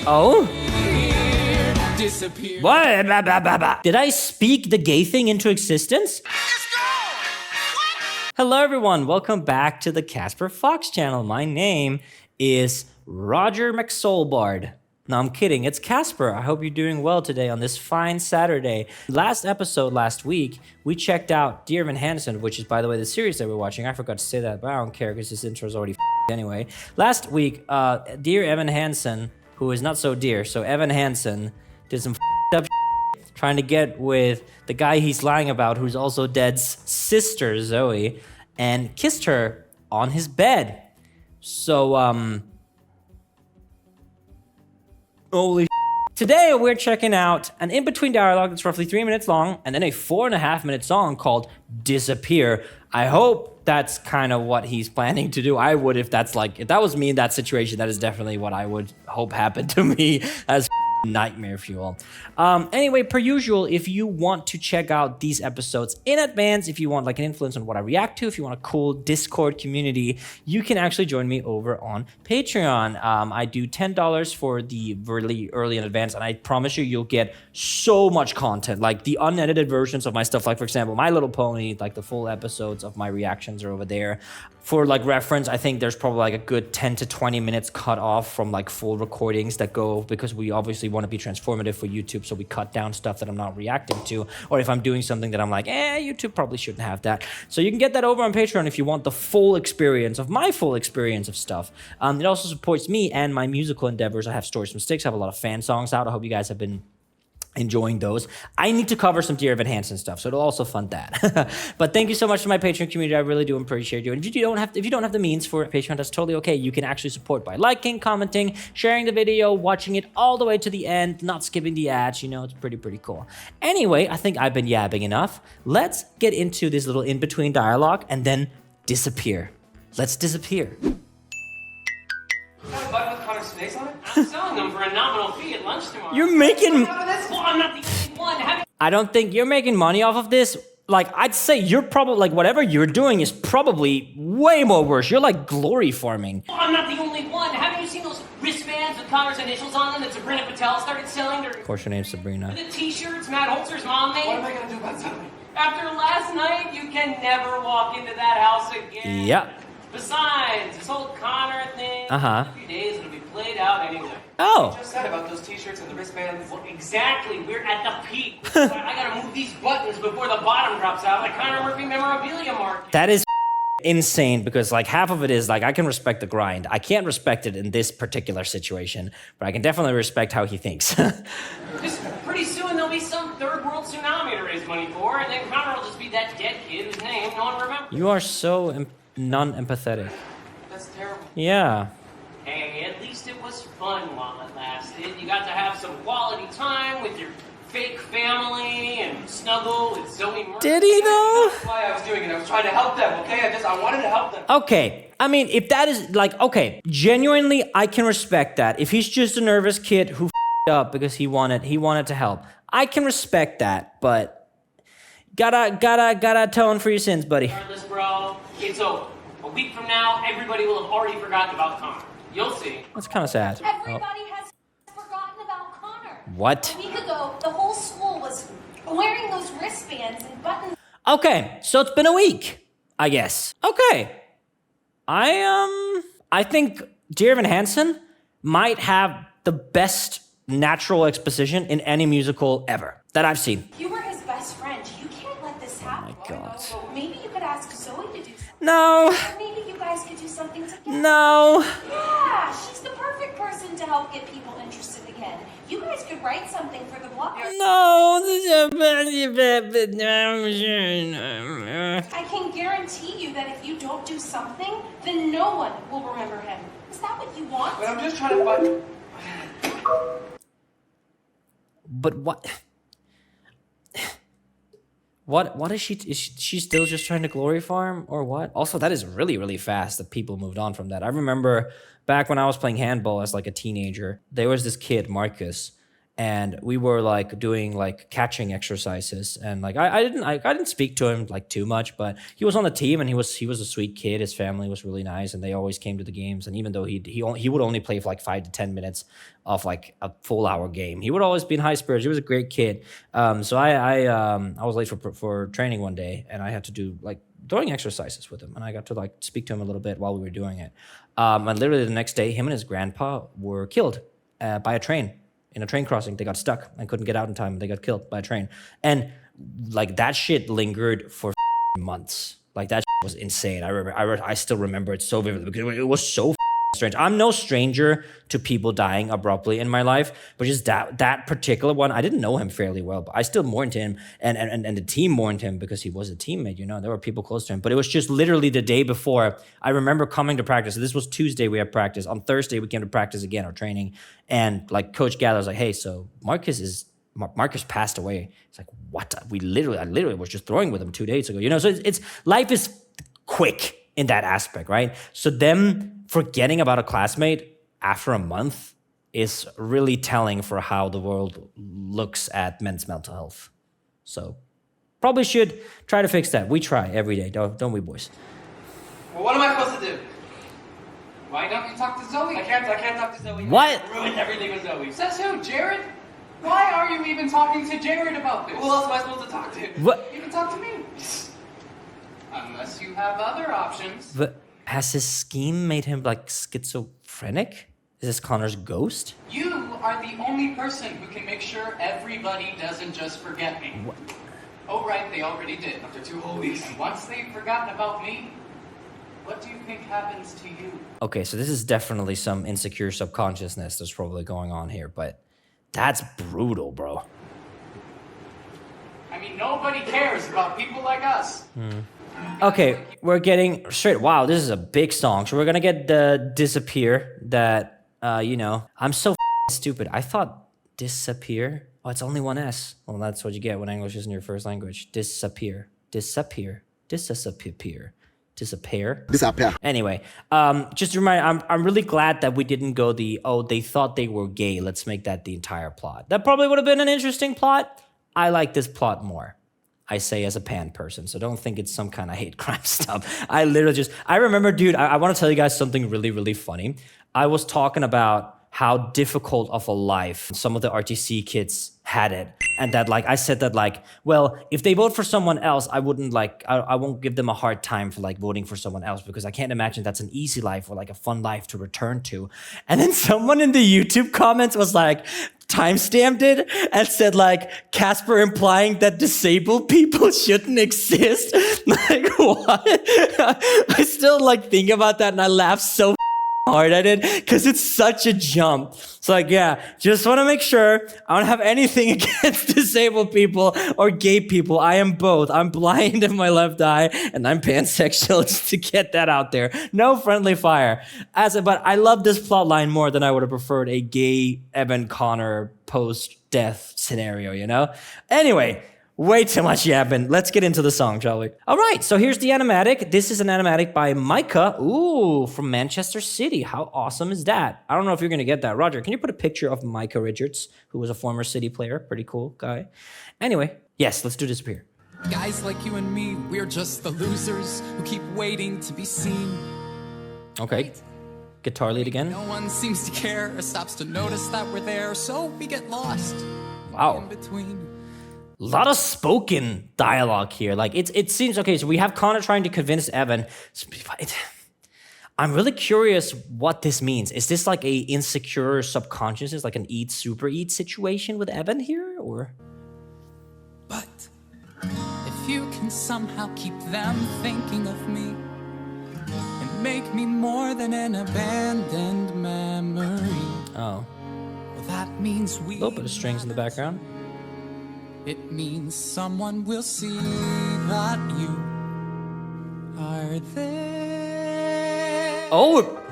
Oh? What? Did I speak the gay thing into existence? Hello everyone, welcome back to the Casper Fox channel. My name is Roger McSoulbard. No, I'm kidding, it's Casper. I hope you're doing well today on this fine Saturday. Last episode last week, we checked out Dear Evan Hansen, which is, by the way, the series that we're watching. I forgot to say that, but I don't care because this intro is already anyway. Last week, Dear Evan Hansen, who is not so dear, so Evan Hansen did some up trying to get with the guy he's lying about, who's also Dead's sister, Zoe, and kissed her on his bed. So, holy today we're checking out an in-between dialogue that's roughly 3 minutes long, and then a 4.5-minute song called Disappear. I hope that's kind of what he's planning to do. I would, if that was me in that situation, that is definitely what I would hope happened to me as nightmare fuel. Anyway, per usual, if you want to check out these episodes in advance, if you want like an influence on what I react to, if you want a cool Discord community, you can actually join me over on Patreon. I do $10 for the really early in advance, and I promise you'll get so much content, like the unedited versions of my stuff. Like for example, My Little Pony, like the full episodes of my reactions are over there. For like reference, I think there's probably like a good 10 to 20 minutes cut off from like full recordings that go, because we obviously want to be transformative for YouTube, so we cut down stuff that I'm not reacting to, or if I'm doing something that I'm like, YouTube probably shouldn't have that. So you can get that over on Patreon if you want the full experience of my full experience of stuff. It also supports me and my musical endeavors. I have Stories from Sticks, I have a lot of fan songs out. I hope you guys have been enjoying those. I need to cover some Dear Evan Hansen stuff, so it'll also fund that. But thank you so much to my Patreon community. I really do appreciate you. And if you don't have the means for Patreon, that's totally okay. You can actually support by liking, commenting, sharing the video, watching it all the way to the end, not skipping the ads. You know, it's pretty cool. Anyway, I think I've been yabbing enough. Let's get into this little in-between dialogue and then disappear. Let's disappear. I'm selling them for a nominal fee at lunch tomorrow. You're making... Well, I'm not the only one. I don't think you're making money off of this. Like, I'd say you're probably, like, whatever you're doing is probably way more worse. You're, like, glory farming. Well, I'm not the only one. Haven't you seen those wristbands with Connor's initials on them that Sabrina Patel started selling? Of course your name's Sabrina. The t-shirts Matt Holzer's mom made? What am I going to do about something? After last night, you can never walk into that house again. Yep. Besides, this whole Connor thing, Uh-huh. in a few days it'll be played out anyway. Oh. You just said about those t-shirts and the wristbands. Well, exactly. We're at the peak. I gotta move these buttons before the bottom drops out like Connor Murphy memorabilia market. That is insane, because like half of it is like, I can respect the grind. I can't respect it in this particular situation, but I can definitely respect how he thinks. Just pretty soon there'll be some third world tsunami to raise money for, and then Connor will just be that dead kid whose name no one remembers. You are so non-empathetic. That's terrible. Yeah. Hey, at least it was fun while it lasted. You got to have some quality time with your fake family and snuggle with Zoe Murphy. Did he though? That's why I was doing it. I was trying to help them, okay? I wanted to help them. Okay, I mean, if that is like, okay, genuinely, I can respect that. If he's just a nervous kid who up because he wanted to help, I can respect that, but gotta atone for your sins, buddy. Regardless, bro, it's over. A week from now, everybody will have already forgotten about Connor. You'll see. That's kind of sad. Everybody has forgotten about Connor. What? A week ago, the whole school was wearing those wristbands and buttons. Okay, so it's been a week, I guess. Okay. I think Dear Evan Hansen might have the best natural exposition in any musical ever that I've seen. You were his best friend. You can't let this happen. Oh my God. Maybe you could ask Zoe to do something. No. Or maybe you guys could do something together. No. Yeah, she's the perfect person to help get people interested again. You guys could write something for the blog. No. I can guarantee you that if you don't do something, then no one will remember him. Is that what you want? But I'm just trying to find... But what? What is she? Is she still just trying to glory farm or what? Also, that is really fast that people moved on from that. I remember back when I was playing handball as like a teenager, there was this kid, Marcus, and we were like doing like catching exercises, and like I didn't speak to him like too much, but he was on the team, and he was a sweet kid. His family was really nice, and they always came to the games. And even though he would only play for like 5 to 10 minutes of like a full hour game, he would always be in high spirits. He was a great kid. So I was late for training one day, and I had to do like throwing exercises with him, and I got to like speak to him a little bit while we were doing it. And literally the next day, him and his grandpa were killed by a train. In a train crossing, they got stuck and couldn't get out in time. They got killed by a train. And like that shit lingered for months. Like that shit was insane. I still remember it so vividly because it was so strange. I'm no stranger to people dying abruptly in my life, but just that particular one, I didn't know him fairly well, but I still mourned him, and the team mourned him because he was a teammate. You know, there were people close to him, but it was just literally the day before. I remember coming to practice. So this was Tuesday. We had practice. On Thursday we came to practice again, our training, and like Coach Gather was like, "Hey, so Marcus passed away." It's like, what? I literally was just throwing with him 2 days ago. You know, so it's life is quick in that aspect, right? So them forgetting about a classmate after a month is really telling for how the world looks at men's mental health. So probably should try to fix that. We try every day, don't we, boys? Well, what am I supposed to do? Why don't you talk to Zoe? I can't talk to Zoe. What? I ruined everything with Zoe. Says who, Jared? Why are you even talking to Jared about this? Who else am I supposed to talk to? What? You can talk to me. Unless you have other options. But has his scheme made him like schizophrenic? Is this Connor's ghost? You are the only person who can make sure everybody doesn't just forget me. What? Oh, right, they already did. After 2 whole weeks. And once they've forgotten about me, what do you think happens to you? Okay, so this is definitely some insecure subconsciousness that's probably going on here, but that's brutal, bro. I mean, nobody cares about people like us. Okay, we're getting straight. Wow, this is a big song. So we're gonna get the disappear that, I'm so stupid. I thought disappear. Oh, it's only one S. Well, that's what you get when English isn't your first language. Disappear. Anyway, just to remind, I'm really glad that we didn't go they thought they were gay. Let's make that the entire plot. That probably would have been an interesting plot. I like this plot more. I say as a pan person, so don't think it's some kind of hate crime stuff. I remember, dude, I want to tell you guys something really, really funny. I was talking about how difficult of a life some of the RTC kids had it. And that like, I said that like, well, if they vote for someone else, I won't give them a hard time for like voting for someone else because I can't imagine that's an easy life or like a fun life to return to. And then someone in the YouTube comments was like, timestamped it and said like, Casper implying that disabled people shouldn't exist. Like, what? I still like think about that and I laugh so hard at it because it's such a jump. So like, yeah, just want to make sure I don't have anything against disabled people or gay people. I am both. I'm blind in my left eye and I'm pansexual, just to get that out there. No friendly fire. But I love this plot line more than I would have preferred a gay Evan Connor post-death scenario, you know? Anyway, way too much yapping. Let's get into the song, shall we? All right, so here's the animatic. This is an animatic by Micah. Ooh, from Manchester City. How awesome is that? I don't know if you're going to get that. Roger, can you put a picture of Micah Richards, who was a former City player? Pretty cool guy. Anyway, yes, let's do Disappear. Guys like you and me, we're just the losers who keep waiting to be seen. Okay. Guitar lead again. No one seems to care or stops to notice that we're there, so we get lost. Wow. In between. A lot of spoken dialogue here. Like it seems okay. So we have Connor trying to convince Evan. I'm really curious what this means. Is this like a insecure subconsciousness, like an eat super eat situation with Evan here, or? But if you can somehow keep them thinking of me and make me more than an abandoned memory. Oh. Well, that means we. A little bit of strings in the background. It means someone will see that you are there. Oh!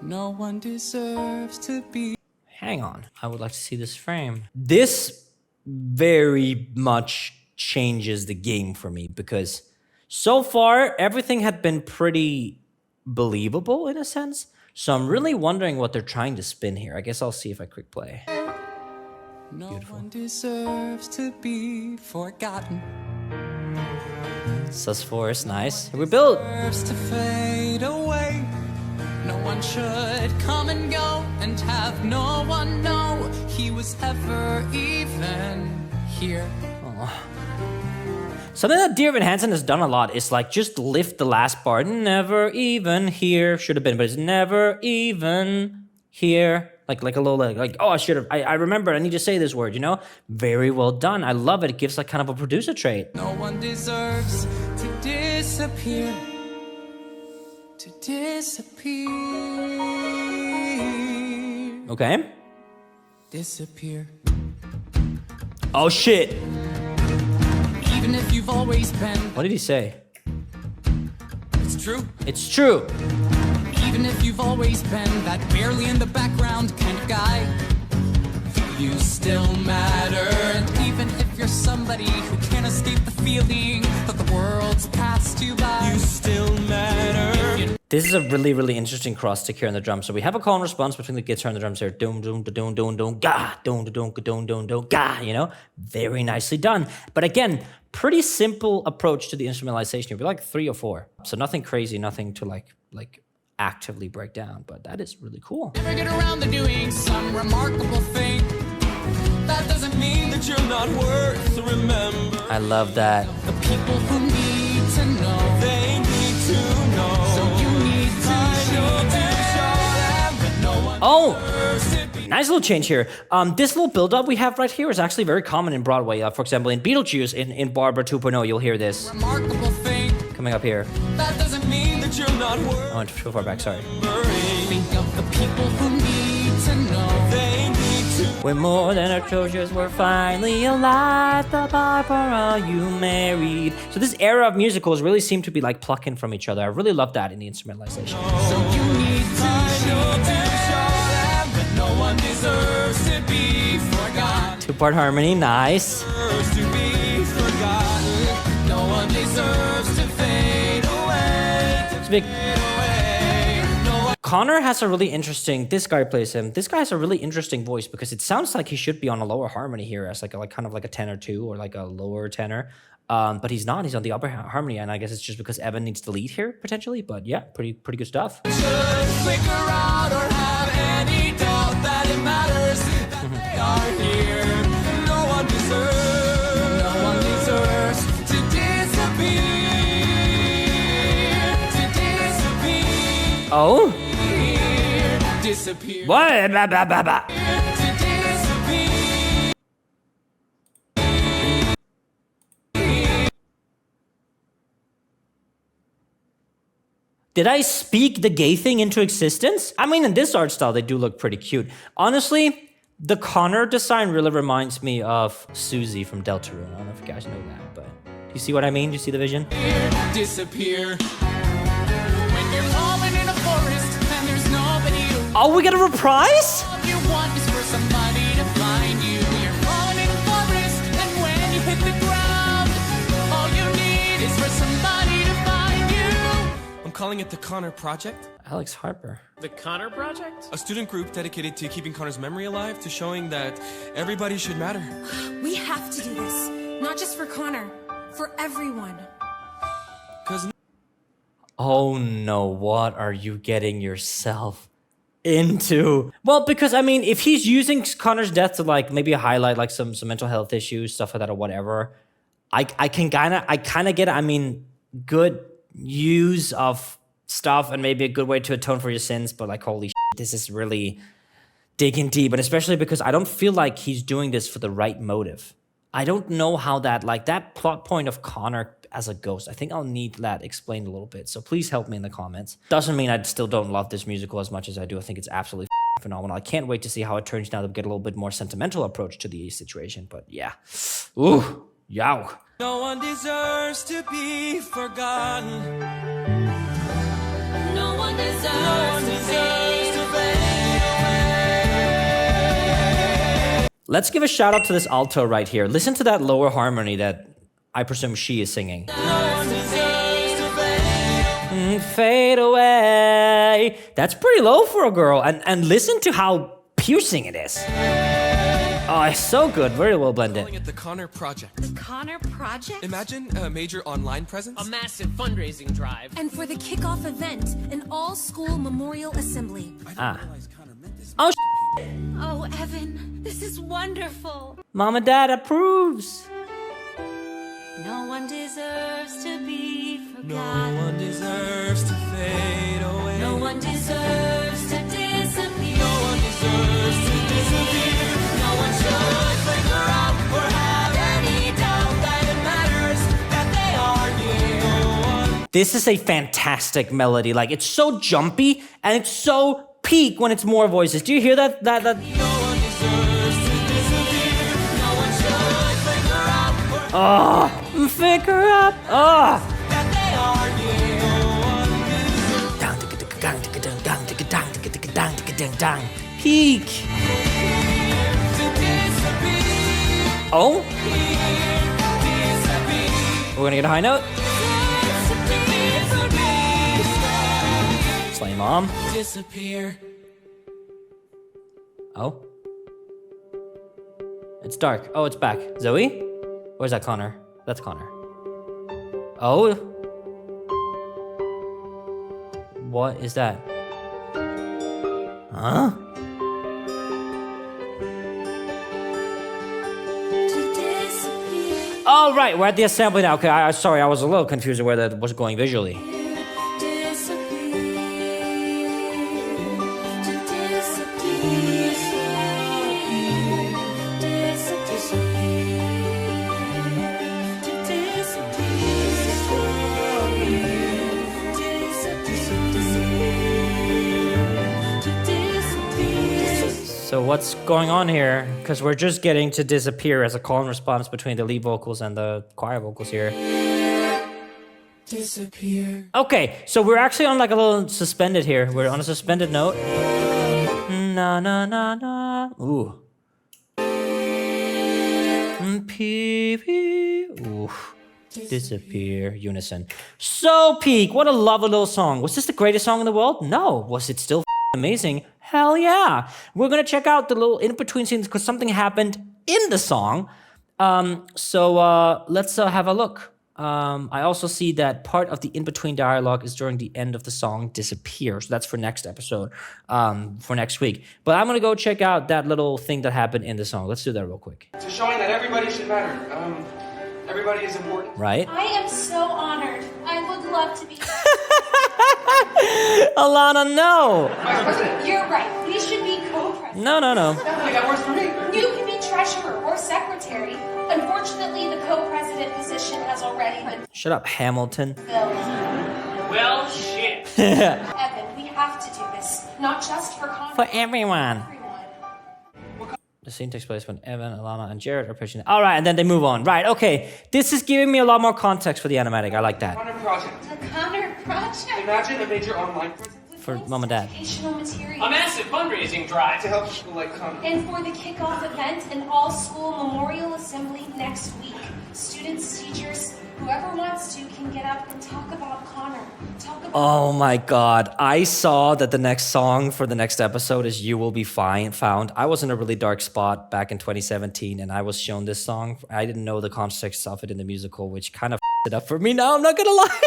No one deserves to be. Hang on. I would like to see this frame. This very much changes the game for me because so far everything had been pretty believable in a sense. So I'm really wondering what they're trying to spin here. I guess I'll see if I quick play. No one deserves to be forgotten. Sus4, nice. We built. Deserves to fade away. No one should come and go and have no one know he was ever even here. Something that Dear Evan Hansen has done a lot is like just lift the last part. Never even here. Should have been, but it's never even here. Like a little like oh, I should have. I remember. I need to say this word. You know, very well done. I love it. It gives like kind of a producer trait. No one deserves to disappear. To disappear. Okay. Disappear. Oh shit. Even if you've always been. What did he say? It's true. It's true. Even if you've always been that barely in the background kind of guy, you still matter. And even if you're somebody who can't escape the feeling that the world's passed you by, you still matter. This is a really, really interesting cross stick here on the drums. So we have a call and response between the guitar and the drums here. Doom, doom, doom, doom, doom, ga, doom, doom, doom, doom, doom, ga. You know, very nicely done. But again, pretty simple approach to the instrumentalization. You'd be like 3 or 4, so nothing crazy, nothing to like actively break down. But that is really cool. Never get around to doing some remarkable thing. That doesn't mean that you're not worth remembering. I love that. The people who need to know, they need to know. So you need to show them that no one deserves to be. Nice little change here. This little build-up we have right here is actually very common in Broadway. For example, in Beetlejuice, in Barbara 2.0, you'll hear this Remarkable thing. coming up here. That doesn't mean that you're not worth. I went too far back, sorry. Think of the people who need to know. They need to. We're more than our treasures, we're finally alive. The Barbara you married. So this era of musicals really seem to be like plucking from each other. I really love that in the instrumentalization. So you need to show them that no one deserves to be forgotten. 2-part harmony, nice. Deserves to be forgotten. No one deserves to fade away. It's big. Connor has a really interesting, this guy plays him, this guy has a really interesting voice because it sounds like he should be on a lower harmony here as like kind of like a tenor 2 or like a lower tenor. But he's not, he's on the upper harmony, and I guess it's just because Evan needs to lead here potentially, but yeah, pretty good stuff. Should flicker out or have any doubt that it matters that they are here. No one deserves to disappear. Oh? Disappear. What? Blah, blah, blah, blah. To disappear. Did I speak the gay thing into existence? I mean, in this art style, they do look pretty cute. Honestly, the Connor design really reminds me of Susie from Deltarune. I don't know if you guys know that, but do you see what I mean? Do you see the vision? Disappear. When you're falling in a forest and there's nobody to. Oh, we got a reprise? All you want is for somebody to find you. You're falling in a forest, and when you hit the ground, all you need is for somebody to find you. I'm calling it the Connor Project, Alex Harper. The Connor Project? a student group dedicated to keeping Connor's memory alive, to showing that everybody should matter. We have to do this. Not just for Connor, for everyone. Because Oh no, what are you getting yourself into? Well, because I mean, if he's using Connor's death to like maybe highlight like some mental health issues, stuff like that or whatever, I kind of get it. I mean, good use of stuff and maybe a good way to atone for your sins, but like holy shit, this is really digging deep, and especially because I don't feel like he's doing this for the right motive. I don't know how that, like that plot point of Connor as a ghost, I think I'll need that explained a little bit. So please help me in the comments. Doesn't mean I still don't love this musical as much as I do. I think it's absolutely phenomenal. I can't wait to see how it turns out to get a little bit more sentimental approach to the situation. But yeah. Ooh, yow. no one deserves to be forgotten. No one deserves, No one deserves to fade away. Let's give a shout out to this alto right here. Listen to that lower harmony that I presume she is singing. No one deserves to fade. Fade away. That's pretty low for a girl. And listen to how piercing it is. Oh, it's so good. Very well blended. Calling it the Connor Project. The Connor Project? Imagine a major online presence. A massive fundraising drive. And for the kickoff event, an all-school memorial assembly. Oh, Oh, Evan, this is wonderful. Mom and Dad approves. No one deserves to be No forgotten. one deserves to fade away. No one deserves to disappear. No one deserves to disappear. No one should figure out or have any doubt that it matters that they are here. This is a fantastic melody. Like, it's so jumpy and it's so peak when it's more voices. Do you hear that? No one deserves to disappear. No one should figure out or Figure out. Oh. that they are here. Peak. Oh. We're gonna get a high note. Slay Mom. Disappear. Oh. It's dark. Oh, it's back. Zoe? Where's that Connor? That's Connor. Oh. What is that? Huh? Oh, right. We're at the assembly now. Okay, sorry. I was a little confused where that was going visually. So what's going on here? Because we're just getting to disappear as a call and response between the lead vocals and the choir vocals here. Disappear. Okay, so we're actually on like a little suspended here. We're on a suspended note. Na na na na. Ooh. Ooh. Disappear. Unison. So peak. What a lovely little song. Was this the greatest song in the world? No. Was it still amazing? Hell yeah. We're gonna check out the little in-between scenes because something happened in the song. So let's have a look. I also see that part of the in-between dialogue is during the end of the song Disappear. So that's for next episode, for next week. But I'm gonna go check out that little thing that happened in the song. Let's do that real quick. So showing that everybody should matter. Everybody is important. Right? I am so honored. I would love to be. Alana, no. Vice President. You're right. We should be co-presidents. No. Definitely, that works for me. You can be treasurer or secretary. Unfortunately, the co-president position has already been Shut up, Hamilton. filled. Well, shit. Evan, we have to do this. Not just for Connor. For everyone. Everyone. The scene takes place when Evan, Alana, and Jared are pitching. All right, and then they move on. Right, okay. This is giving me a lot more context for the animatic. I like that. Connor Project. The Connor Project. Imagine a major online presence For Mom and Dad. Educational materials. A massive fundraising drive. to help people like Connor. And for the kickoff event, an all-school memorial assembly next week. Students, teachers, whoever wants to can get up and talk about Connor. Talk about. Oh my God. I saw that the next song for the next episode is You Will Be Found. I was in a really dark spot back in 2017 and I was shown this song. I didn't know the context of it in the musical, which kind of it up for me now, I'm not gonna lie.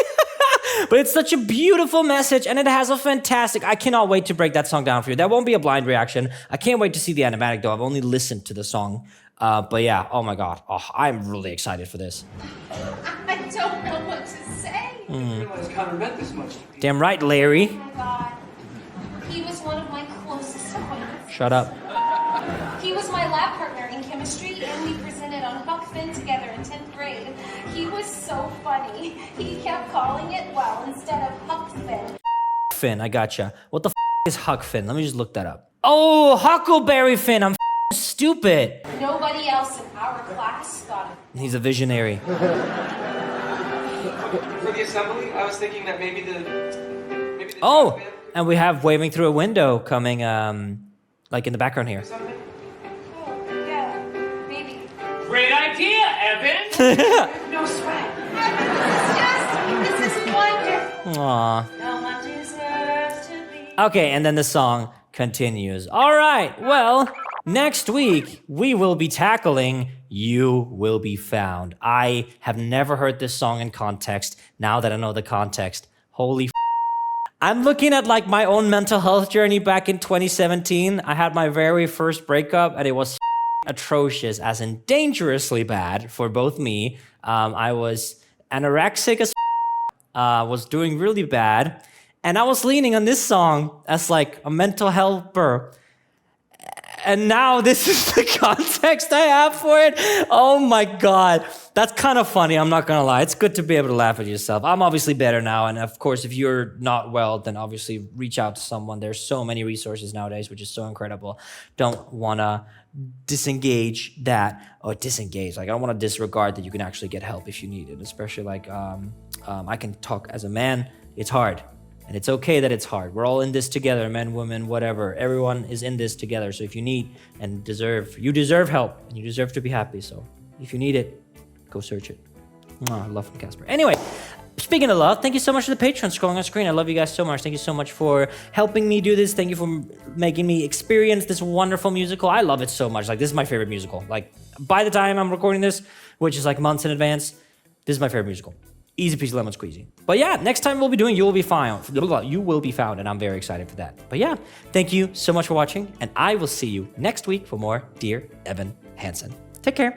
But it's such a beautiful message and it has a fantastic, I cannot wait to break that song down for you. That won't be a blind reaction. I can't wait to see the animatic though. I've only listened to the song. But yeah, oh my God. Oh, I'm really excited for this. I don't know what to say. I didn't realize Connor meant this much to me. Damn right, Larry. Oh my God. He was one of my closest acquaintances. Shut up. He was my lab partner in chemistry, and we presented on Huck Finn together in 10th grade. He was so funny. He kept calling it, well, instead of Huck Finn. Finn, I gotcha. What the is Huck Finn? Let me just look that up. Oh, Huckleberry Finn. I'm stupid. Nobody else in our class got it. He's a visionary. For the assembly, I was thinking that maybe the Oh, and we have Waving Through a Window coming, like in the background here. something. Oh, yeah, maybe. Great idea, Evan. No sweat. This is wonderful. Aww. No one deserves to be. Okay, and then the song continues. All right, well, Next week, we will be tackling You Will Be Found. I have never heard this song in context. Now that I know the context, holy I'm looking at like my own mental health journey back in 2017. I had my very first breakup and it was atrocious, as in dangerously bad for both me. I was anorexic as was doing really bad. And I was leaning on this song as like a mental helper. And now this is the context I have for it. Oh my God. That's kind of funny, I'm not gonna lie. It's good to be able to laugh at yourself. I'm obviously better now, and of course, if you're not well, then obviously reach out to someone. There's so many resources nowadays, which is so incredible. Don't wanna disengage that, or disengage. Like, I don't wanna disregard that you can actually get help if you need it, especially like, I can talk as a man, it's hard. And it's okay that it's hard. We're all in this together, men, women, whatever. Everyone is in this together. So if you need and you deserve help, and you deserve to be happy. So if you need it, go search it. Love from Casper. Anyway, speaking of love, thank you so much for the Patreon scrolling on screen. I love you guys so much. Thank you so much for helping me do this. Thank you for making me experience this wonderful musical. I love it so much. Like, this is my favorite musical. Like, by the time I'm recording this, which is like months in advance, this is my favorite musical. Easy peasy lemon squeezy. But yeah, next time we'll be doing You Will Be Found. You Will Be Found, and I'm very excited for that. But yeah, thank you so much for watching, and I will see you next week for more Dear Evan Hansen. Take care.